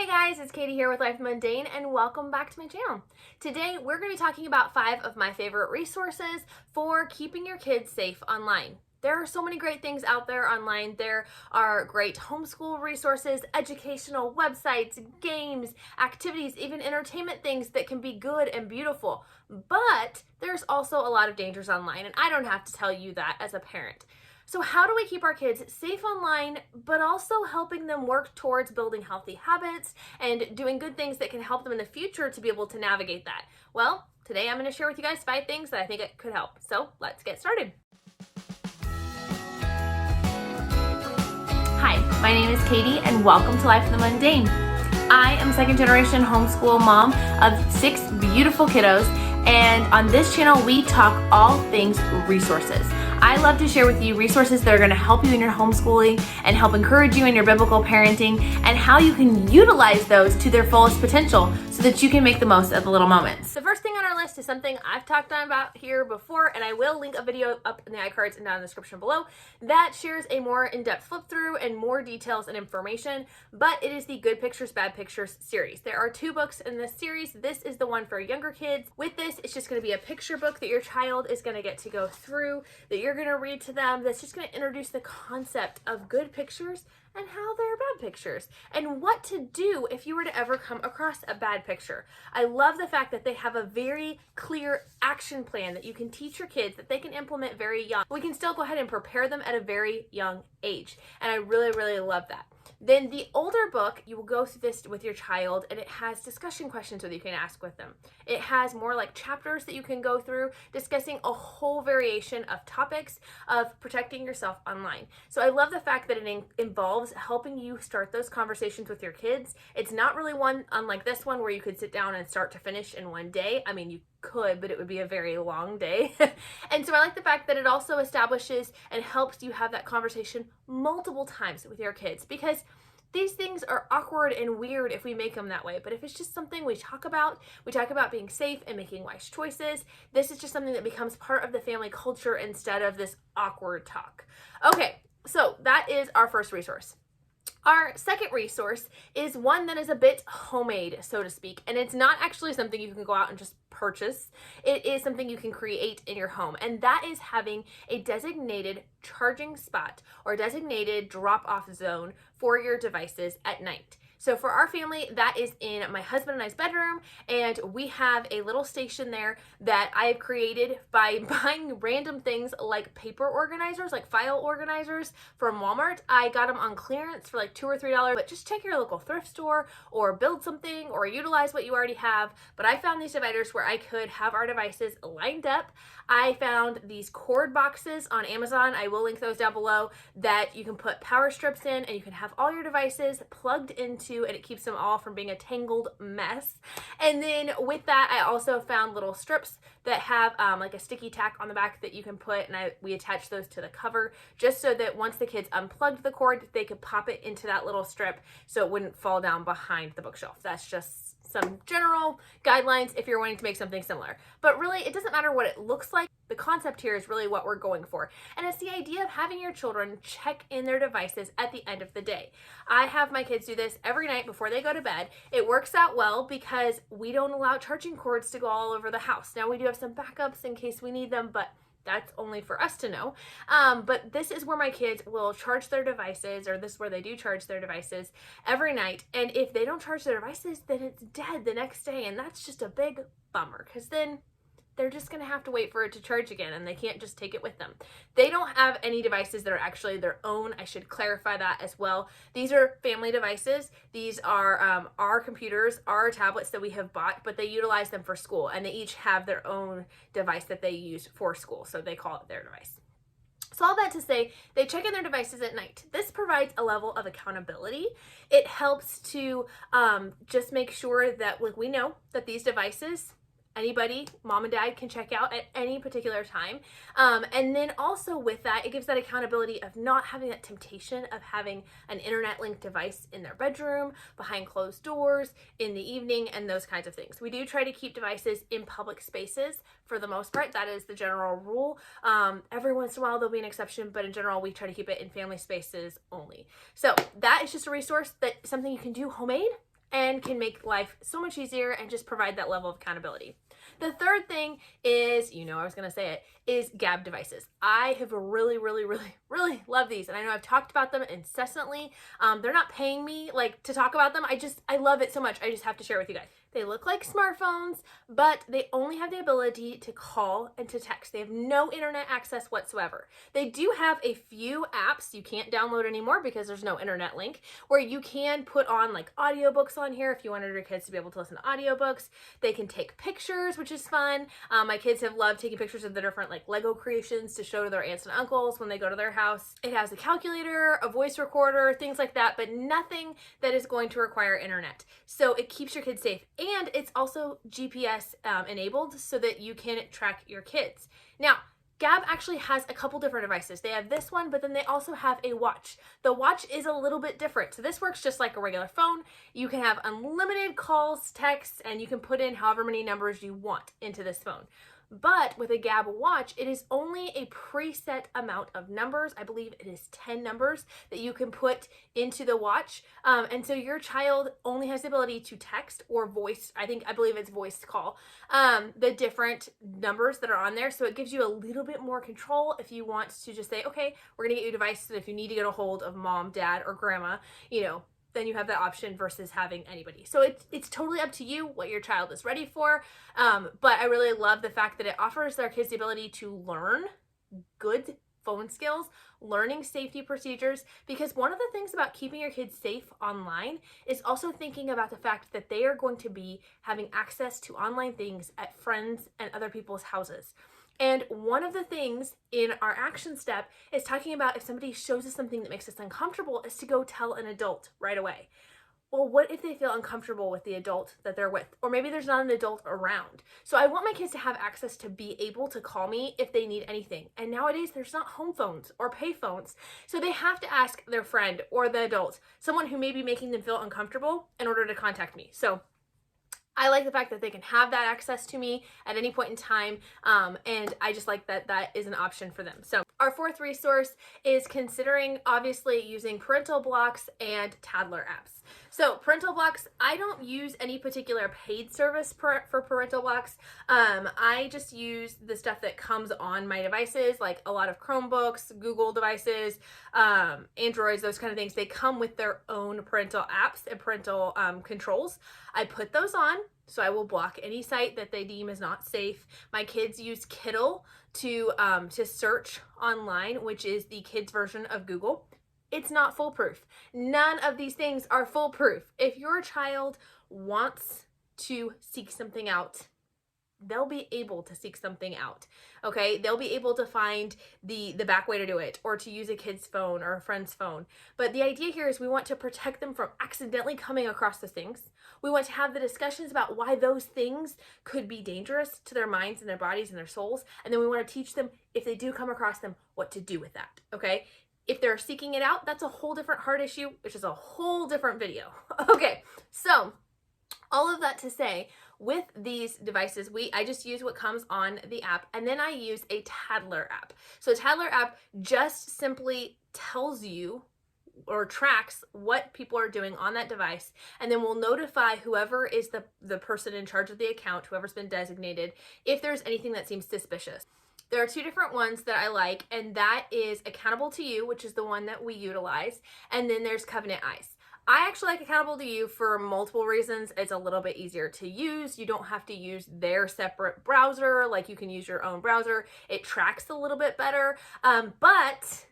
Hey guys, it's Katie here with Life Mundane and welcome back to my channel. Today we're going to be talking about 5 of my favorite resources for keeping your kids safe online. There are so many great things out there online. There are great homeschool resources, educational websites, games, activities, even entertainment things that can be good and beautiful. But there's also a lot of dangers online, and I don't have to tell you that as a parent. So how do we keep our kids safe online, but also helping them work towards building healthy habits and doing good things that can help them in the future to be able to navigate that? Well, today I'm going to share with you guys 5 things that I think it could help. So let's get started. Hi, my name is Katie and welcome to Life in the Mundane. I am a second generation homeschool mom of 6 beautiful kiddos, and on this channel we talk all things resources. I love to share with you resources that are going to help you in your homeschooling and help encourage you in your biblical parenting and how you can utilize those to their fullest potential so that you can make the most of the little moments. The first thing on our list is something I've talked about here before, and I will link a video up in the iCards and down in the description below that shares a more in-depth flip through and more details and information, but it is the Good Pictures, Bad Pictures series. There are 2 books in this series. This is the one for younger kids. With this, it's just going to be a picture book that your child is going to get to go through, that you're going to read to them, that's just going to introduce the concept of good pictures and how they're bad pictures and what to do if you were to ever come across a bad picture. I love the fact that they have a very clear action plan that you can teach your kids that they can implement very young. We can still go ahead and prepare them at a very young age, and I really love that. Then the older book, you will go through this with your child, and it has discussion questions that you can ask with them. It has more like chapters that you can go through discussing a whole variation of topics of protecting yourself online. So I love the fact that it involves helping you start those conversations with your kids. It's not really one unlike this one where you could sit down and start to finish in one day. I mean, you could, but it would be a very long day. And so I like the fact that it also establishes and helps you have that conversation multiple times with your kids, because these things are awkward and weird if we make them that way. But if it's just something we talk about being safe and making wise choices. This is just something that becomes part of the family culture instead of this awkward talk. Okay, so that is our first resource. Our second resource is one that is a bit homemade, so to speak, and it's not actually something you can go out and just purchase. It is something you can create in your home, and that is having a designated charging spot or designated drop-off zone for your devices at night. So for our family, that is in my husband and I's bedroom, and we have a little station there that I have created by buying random things like paper organizers, like file organizers from Walmart. I got them on clearance for like $2 or $3, but just check your local thrift store or build something or utilize what you already have. But I found these dividers where I could have our devices lined up. I found these cord boxes on Amazon. I will link those down below, that you can put power strips in and you can have all your devices plugged into, and it keeps them all from being a tangled mess. And then with that, I also found little strips that have like a sticky tack on the back that you can put, and we attach those to the cover just so that once the kids unplugged the cord, they could pop it into that little strip so it wouldn't fall down behind the bookshelf. That's just some general guidelines if you're wanting to make something similar. But really, it doesn't matter what it looks like. The concept here is really what we're going for. And it's the idea of having your children check in their devices at the end of the day. I have my kids do this every night before they go to bed. It works out well because we don't allow charging cords to go all over the house. Now, we do have some backups in case we need them, but that's only for us to know. But this is where my kids will charge their devices, or this is where they do charge their devices every night. And if they don't charge their devices, then it's dead the next day. And that's just a big bummer, because then they're just going to have to wait for it to charge again, and they can't just take it with them. They don't have any devices that are actually their own. I should clarify that as well. These are family devices. These are our computers, our tablets that we have bought, but they utilize them for school, and they each have their own device that they use for school, so they call it their device. So all that to say, they check in their devices at night. This provides a level of accountability. It helps to just make sure that, like, we know that these devices, anybody, mom and dad, can check out at any particular time. And then also with that, it gives that accountability of not having that temptation of having an internet linked device in their bedroom, behind closed doors, in the evening, and those kinds of things. We do try to keep devices in public spaces for the most part. That is the general rule. Every once in a while there'll be an exception, but in general we try to keep it in family spaces only. So that is just a resource, that something you can do homemade and can make life so much easier and just provide that level of accountability. The third thing is, I was going to say it, is Gabb Devices. I have really loved these, and I know I've talked about them incessantly. They're not paying me to talk about them. I love it so much. I just have to share it with you guys. They look like smartphones, but they only have the ability to call and to text. They have no internet access whatsoever. They do have a few apps you can't download anymore because there's no internet link, where you can put on audiobooks on here if you wanted your kids to be able to listen to audiobooks. They can take pictures, which is fun. My kids have loved taking pictures of the different Lego creations to show to their aunts and uncles when they go to their house. It has a calculator, a voice recorder, things like that, but nothing that is going to require internet. So it keeps your kids safe. And it's also GPS enabled so that you can track your kids. Now, Gabb actually has a couple different devices. They have this one, but then they also have a watch. The watch is a little bit different. So this works just like a regular phone. You can have unlimited calls, texts, and you can put in however many numbers you want into this phone. But with a Gabb watch, it is only a preset amount of numbers. I believe it is 10 numbers that you can put into the watch. And so your child only has the ability to text or voice, I believe it's voice call, the different numbers that are on there. So it gives you a little bit more control if you want to just say, okay, we're gonna get you a device that if you need to get a hold of mom, dad, or grandma, then you have that option versus having anybody. So it's totally up to you what your child is ready for. But I really love the fact that it offers their kids the ability to learn good phone skills, learning safety procedures, because one of the things about keeping your kids safe online is also thinking about the fact that they are going to be having access to online things at friends and other people's houses. And one of the things in our action step is talking about if somebody shows us something that makes us uncomfortable is to go tell an adult right away. Well, what if they feel uncomfortable with the adult that they're with? Or maybe there's not an adult around. So I want my kids to have access to be able to call me if they need anything. And nowadays there's not home phones or pay phones. So they have to ask their friend or the adult, someone who may be making them feel uncomfortable, in order to contact me. So I like the fact that they can have that access to me at any point in time, and I just like that that is an option for them. So our fourth resource is considering obviously using parental blocks and Tattler apps. So parental blocks, I don't use any particular paid service for parental blocks. I just use the stuff that comes on my devices, like a lot of Chromebooks, Google devices, Androids, those kind of things. They come with their own parental apps and parental controls. I put those on, so I will block any site that they deem is not safe. My kids use Kittle to search online, which is the kids version of Google. It's not foolproof. None of these things are foolproof. If your child wants to seek something out, they'll be able to seek something out, okay? They'll be able to find the back way to do it, or to use a kid's phone or a friend's phone. But the idea here is we want to protect them from accidentally coming across those things. We want to have the discussions about why those things could be dangerous to their minds and their bodies and their souls. And then we want to teach them, if they do come across them, what to do with that, okay? If they're seeking it out, that's a whole different heart issue, which is a whole different video. Okay, so all of that to say, with these devices, I just use what comes on the app, and then I use a Tattler app. So a Tattler app just simply tells you or tracks what people are doing on that device, and then will notify whoever is the person in charge of the account, whoever's been designated, if there's anything that seems suspicious. There are two different ones that I like, and that is Accountable to You, which is the one that we utilize, and then there's Covenant Eyes. I actually like Accountable to You for multiple reasons. It's a little bit easier to use. You don't have to use their separate browser, like you can use your own browser. It tracks a little bit better, but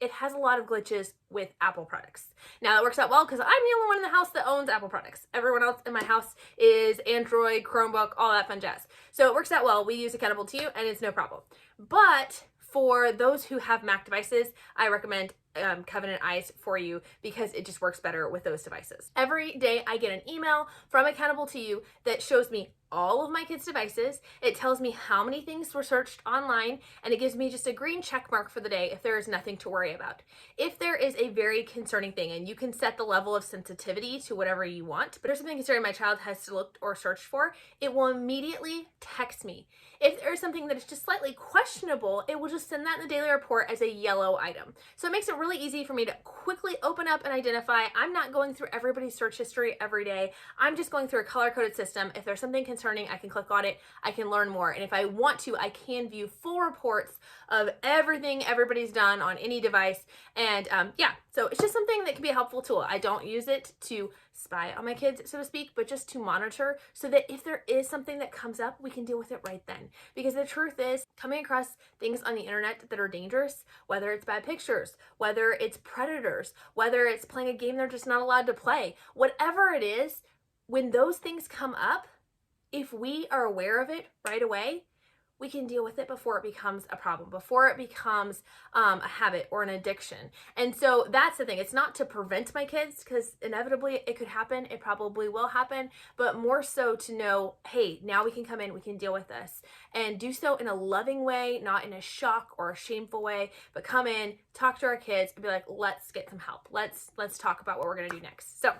it has a lot of glitches with Apple products. Now that works out well because I'm the only one in the house that owns Apple products. Everyone else in my house is Android, Chromebook, all that fun jazz. So it works out well. We use Accountable to You and it's no problem. But for those who have Mac devices, I recommend Covenant Eyes for you because it just works better with those devices. Every day I get an email from Accountable to You that shows me all of my kids' devices. It tells me how many things were searched online, and it gives me just a green check mark for the day if there is nothing to worry about. If there is a very concerning thing, and you can set the level of sensitivity to whatever you want, but if there's something concerning my child has looked or searched for, it will immediately text me. If there's something that is just slightly questionable, it will just send that in the daily report as a yellow item. So it makes it really easy for me to quickly open up and identify. I'm not going through everybody's search history every day. I'm just going through a color-coded system. If there's something concerning, I can click on it. I can learn more. And if I want to, I can view full reports of everything everybody's done on any device. And yeah, so it's just something that can be a helpful tool. I don't use it to spy on my kids, so to speak, but just to monitor so that if there is something that comes up, we can deal with it right then. Because the truth is, coming across things on the internet that are dangerous, whether it's bad pictures, whether it's predators, whether it's playing a game they're just not allowed to play, whatever it is, when those things come up, if we are aware of it right away, we can deal with it before it becomes a problem, before it becomes a habit or an addiction. And so that's the thing. It's not to prevent my kids, because inevitably it could happen. It probably will happen, but more so to know, hey, now we can come in, we can deal with this, and do so in a loving way, not in a shock or a shameful way, but come in, talk to our kids, and be like, let's get some help. Let's talk about what we're gonna do next. So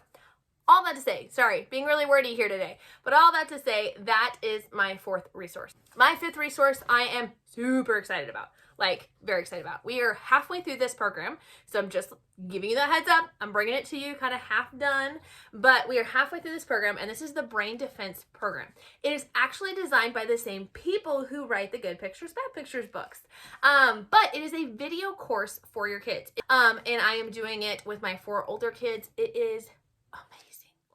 all that to say, sorry, being really wordy here today, but all that to say, that is my fourth resource. My fifth resource I am super excited about, like very excited about. We are halfway through this program, so I'm just giving you the heads up. I'm bringing it to you kind of half done, but we are halfway through this program, and this is the Brain Defense Program. It is actually designed by the same people who write the Good Pictures, Bad Pictures books, but it is a video course for your kids, and I am doing it with my 4 older kids. It is amazing.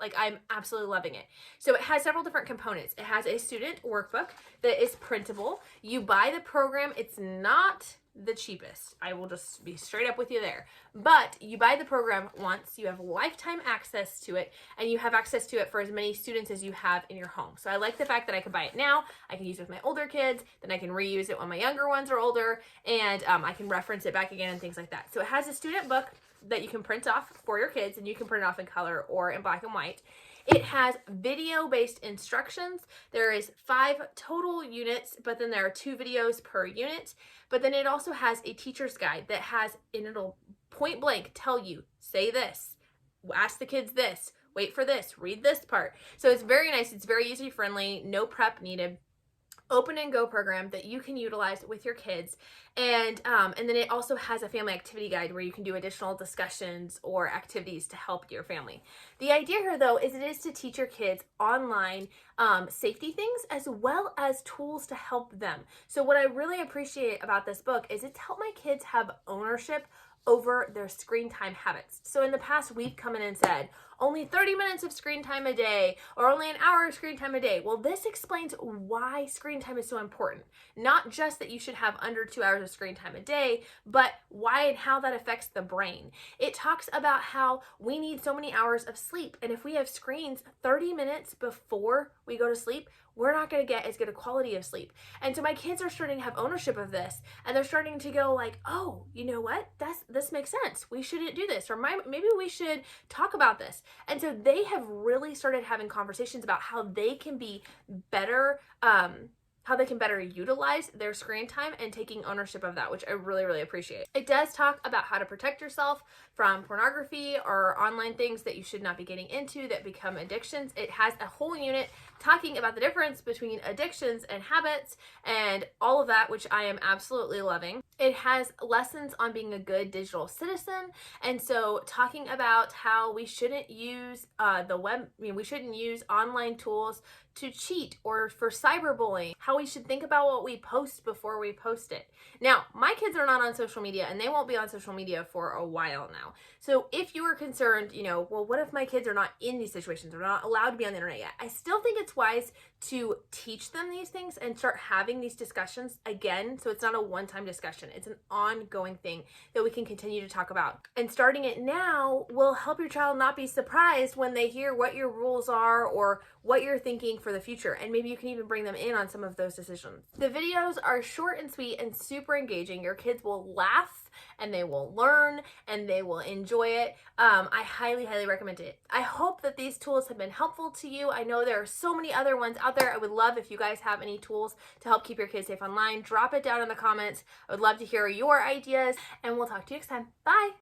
Like, I'm absolutely loving it. So it has several different components. It has a student workbook that is printable. You buy the program. It's not the cheapest. I will just be straight up with you there. But you buy the program once, you have lifetime access to it, and you have access to it for as many students as you have in your home. So I like the fact that I can buy it now, I can use it with my older kids, then I can reuse it when my younger ones are older, and I can reference it back again and things like that. So it has a student book that you can print off for your kids, and you can print it off in color or in black and white. It has video-based instructions. There is 5 total units, but then there are 2 videos per unit. But then it also has a teacher's guide that has, and it'll point blank tell you, say this, ask the kids this, wait for this, read this part. So it's very nice. It's very user-friendly, no prep needed. Open and go program that you can utilize with your kids, and then it also has a family activity guide where you can do additional discussions or activities to help your family. The idea here, though, is it is to teach your kids online safety things as well as tools to help them. So what I really appreciate about this book is it's helped my kids have ownership over their screen time habits. So in the past, we've come in and said, only 30 minutes of screen time a day, or only an hour of screen time a day. Well, this explains why screen time is so important. Not just that you should have under 2 hours of screen time a day, but why and how that affects the brain. It talks about how we need so many hours of sleep, and if we have screens 30 minutes before we go to sleep, we're not going to get as good a quality of sleep. And so my kids are starting to have ownership of this, and they're starting to go like, oh, you know what? This makes sense. We shouldn't do this, or maybe we should talk about this. And so they have really started having conversations about how they can be better, how they can better utilize their screen time and taking ownership of that, which I really, really appreciate. It does talk about how to protect yourself from pornography or online things that you should not be getting into that become addictions. It has a whole unit talking about the difference between addictions and habits and all of that, which I am absolutely loving. It has lessons on being a good digital citizen, and so talking about how we shouldn't use we shouldn't use online tools to cheat or for cyberbullying, how we should think about what we post before we post it. Now, my kids are not on social media, and they won't be on social media for a while now. So if you are concerned, well, what if my kids are not in these situations? They're not allowed to be on the internet yet. I still think it's wise to teach them these things and start having these discussions again, so it's not a one-time discussion. discussion. It's an ongoing thing that we can continue to talk about. And starting it now will help your child not be surprised when they hear what your rules are or what you're thinking for the future. And maybe you can even bring them in on some of those decisions. The videos are short and sweet and super engaging. Your kids will laugh and they will learn and they will enjoy it. I highly recommend it. I hope that these tools have been helpful to you. I know there are so many other ones out there. I would love if you guys have any tools to help keep your kids safe online. Drop it down in the comments. I would love to hear your ideas, and we'll talk to you next time. Bye.